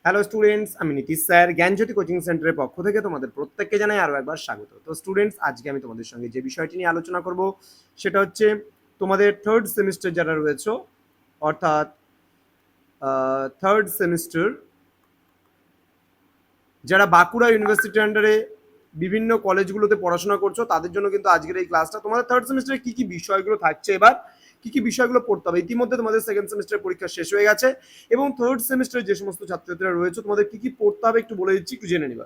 Hello students, আমি Nitish sir জ্ঞানজ্যোতি coaching সেন্টারের পক্ষ থেকে তোমাদের প্রত্যেককে জানাই আরও একবার স্বাগত। তো স্টুডেন্টস, আজকে আমি তোমাদের সঙ্গে যে বিষয়টি নিয়ে আলোচনা করব সেটা হচ্ছে তোমাদের থার্ড সেমিস্টার যারা রয়েছে, অর্থাৎ থার্ড সেমিস্টার যারা বাঁকুড়া ইউনিভার্সিটির আন্ডারে বিভিন্ন কলেজগুলোতে পড়াশোনা করছো তাদের জন্য কিন্তু আজকের এই ক্লাসটা। তোমাদের থার্ড সেমিস্টারে কি কি বিষয়গুলো থাকছে, এবার কি কি বিষয়গুলো পড়তে হবে। ইতিমধ্যে তোমাদের সেকেন্ড সেমিস্টারের পরীক্ষা শেষ হয়ে গেছে এবং থার্ড সেমিস্টারে যে সমস্ত ছাত্রছাত্রীরা রয়েছে তোমাদের কি কি পড়তে হবে একটু বলে দিচ্ছি, একটু জেনে নিবা।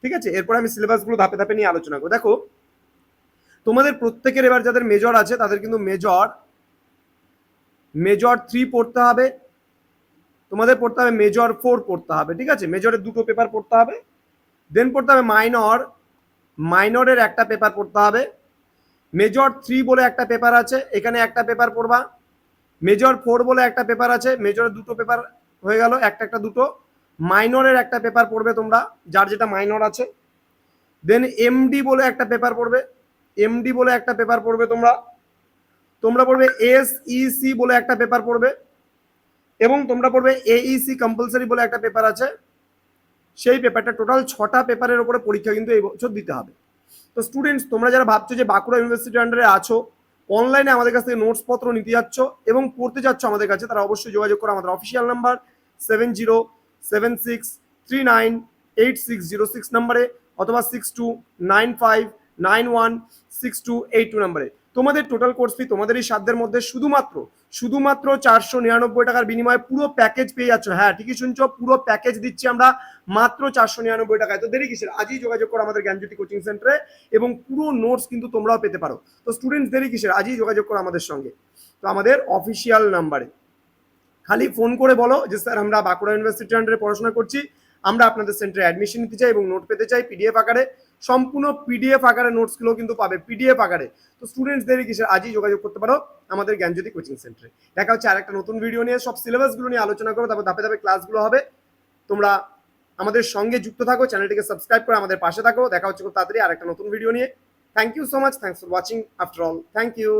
ঠিক আছে, এরপর আমি সিলেবাসগুলো ধাপে ধাপে নিয়ে আলোচনা করবো। দেখো, তোমাদের প্রত্যেকের এবার যাদের মেজর আছে তাদের কিন্তু মেজর 3 পড়তে হবে, তোমাদের পড়তে হবে মেজর 4 পড়তে হবে। ঠিক আছে, মেজরের দুটো পেপার পড়তে হবে, দেন পড়তে হবে মাইনরের একটা পেপার পড়তে হবে। মেজর 3 বলে একটা পেপার আছে, এখানে একটা পেপার পড়বা। মেজর 4 বলে একটা পেপার আছে, মেজরের দুটো পেপার হয়ে গেল, একটা একটা দুটো। মাইনরের একটা পেপার পড়বে তোমরা, যার যেটা মাইনর আছে। দেন এমডি বলে একটা পেপার পড়বে, এমডি বলে একটা পেপার পড়বে তোমরা। তোমরা পড়বে এসইসি বলে একটা পেপার পড়বে, এবং তোমরা পড়বে এইসি কম্পালসারি বলে একটা পেপার আছে। সেই পেপারটা টোটাল 6টা পেপারের উপরে পরীক্ষা কিন্তু এই বছর দিতে হবে। তো স্টুডেন্টস, তোমরা যারা ভাবছো যে বাঁকুড়া ইউনিভার্সিটির আন্ডারে আছো, অনলাইনে আমাদের কাছ থেকে নোটস পত্র নিতে যাচ্ছ এবং পড়তে যাচ্ছ আমাদের কাছে, তারা অবশ্যই যোগাযোগ করো আমাদের অফিসিয়াল নাম্বার 7076398606 নাম্বারে, অথবা 6295916282 নাম্বারে। তোমাদের টোটাল কোর্স ফি তোমাদের এই সাধ্যের মধ্যে শুধুমাত্র 499 টাকার বিনিময়ে পুরো প্যাকেজ পেয়ে যাচ্ছ। হ্যাঁ, ঠিকই শুনছো, পুরো প্যাকেজ দিচ্ছি আমরা মাত্র 499 টাকায়। তো দেরি কিসের, আজই যোগাযোগ করো আমাদের জ্ঞানজ্যোতি কোচিং সেন্টারে এবং পুরো নোটস কিন্তু তোমরাও পেতে পারো। তো স্টুডেন্টস, দেরি কিসের, আজই যোগাযোগ করো আমাদের সঙ্গে। তো আমাদের অফিসিয়াল নাম্বারে খালি ফোন করে বলো যে স্যার আমরা বাঁকুড়া ইউনিভার্সিটির আন্ডারে পড়াশোনা করছি, আমরা আপনাদের সেন্টারে অ্যাডমিশন নিতে চাই এবং নোট পেতে চাই পিডিএফ আকারে। সম্পূর্ণ পিডিএফ আকারে নোটসগুলো কিন্তু পাবে পিডিএফ আকারে। তো স্টুডেন্টস, দেরি কিসের, আজই যোগাযোগ করতে পারো আমাদের জ্ঞানজ্যোতি কোচিং সেন্টারে। দেখা হচ্ছে আরেকটা নতুন ভিডিও নিয়ে, সব সিলেবাসগুলো নিয়ে আলোচনা করবো, তারপর ধাপে ধাপে ক্লাসগুলো হবে। তোমরা আমাদের সঙ্গে যুক্ত থাকো, চ্যানেলটিকে সাবস্ক্রাইব করে আমাদের পাশে থাকো। দেখা হচ্ছে খুব তাড়াতাড়ি আরেকটা নতুন ভিডিও নিয়ে। Thank you so much, thanks for watching after all, thank you.